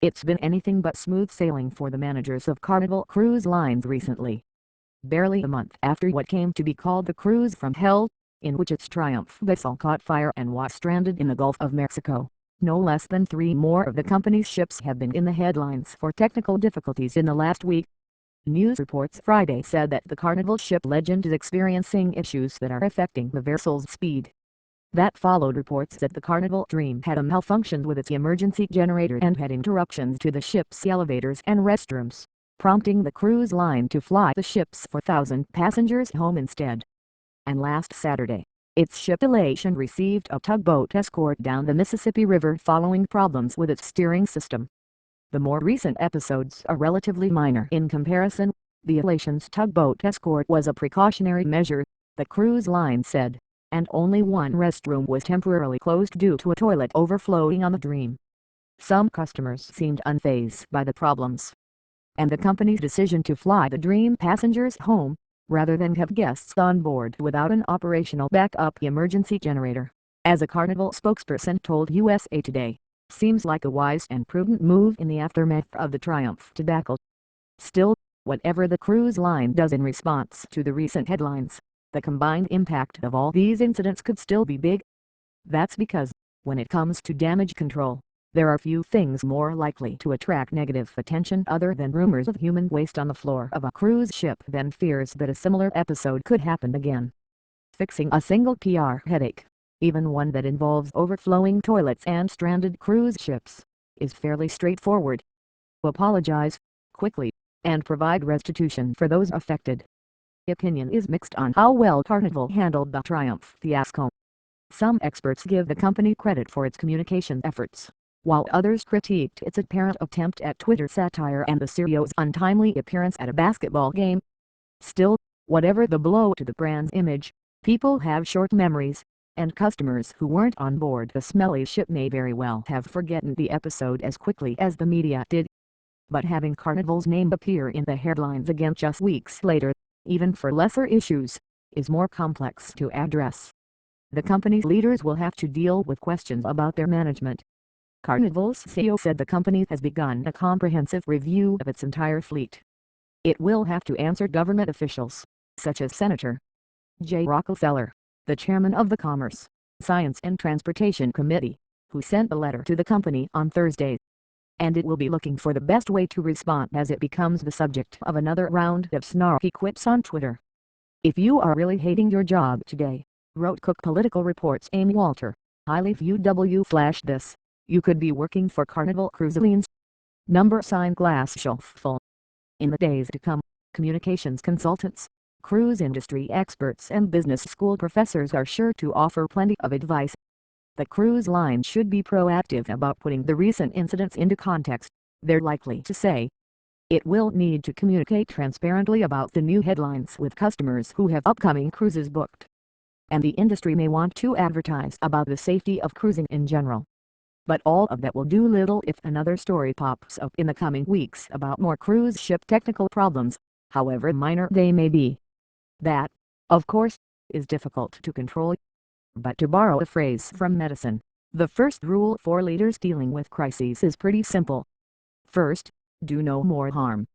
It's been anything but smooth sailing for the managers of Carnival Cruise Lines recently. Barely a month after what came to be called the cruise from hell, in which its Triumph vessel caught fire and was stranded in the Gulf of Mexico, no less than 3 more of the company's ships have been in the headlines for technical difficulties in the last week. News reports Friday said that the Carnival ship Legend is experiencing issues that are affecting the vessel's speed. That followed reports that the Carnival Dream had a malfunction with its emergency generator and had interruptions to the ship's elevators and restrooms, prompting the cruise line to fly the ship's 4,000 passengers home instead. And last Saturday, its ship Elation received a tugboat escort down the Mississippi River following problems with its steering system. The more recent episodes are relatively minor in comparison. The Elation's tugboat escort was a precautionary measure, the cruise line said, and only one restroom was temporarily closed due to a toilet overflowing on the Dream. Some customers seemed unfazed by the problems, and the company's decision to fly the Dream passengers home, rather than have guests on board without an operational backup emergency generator, as a Carnival spokesperson told USA Today, seems like a wise and prudent move in the aftermath of the Triumph debacle. Still, whatever the cruise line does in response to the recent headlines, the combined impact of all these incidents could still be big. That's because, when it comes to damage control, there are few things more likely to attract negative attention other than rumors of human waste on the floor of a cruise ship than fears that a similar episode could happen again. Fixing a single PR headache, even one that involves overflowing toilets and stranded cruise ships, is fairly straightforward. Apologize quickly and provide restitution for those affected. Opinion is mixed on how well Carnival handled the Triumph fiasco. Some experts give the company credit for its communication efforts, while others critiqued its apparent attempt at Twitter satire and the CEO's untimely appearance at a basketball game. Still, whatever the blow to the brand's image, people have short memories, and customers who weren't on board the smelly ship may very well have forgotten the episode as quickly as the media did. But having Carnival's name appear in the headlines again just weeks later, even for lesser issues, is more complex to address. The company's leaders will have to deal with questions about their management. Carnival's CEO said the company has begun a comprehensive review of its entire fleet. It will have to answer government officials, such as Senator Jay Rockefeller, the chairman of the Commerce, Science and Transportation Committee, who sent a letter to the company on Thursday. And it will be looking for the best way to respond as it becomes the subject of another round of snarky quips on Twitter. If you are really hating your job today, wrote Cook Political Reports' Amy Walter, highly viewed this, you could be working for Carnival Cruise Line's glass shelf full. In the days to come, communications consultants, cruise industry experts and business school professors are sure to offer plenty of advice. The cruise line should be proactive about putting the recent incidents into context, they're likely to say. It will need to communicate transparently about the new headlines with customers who have upcoming cruises booked. And the industry may want to advertise about the safety of cruising in general. But all of that will do little if another story pops up in the coming weeks about more cruise ship technical problems, however minor they may be. That, of course, is difficult to control. But to borrow a phrase from medicine, the first rule for leaders dealing with crises is pretty simple. First, do no more harm.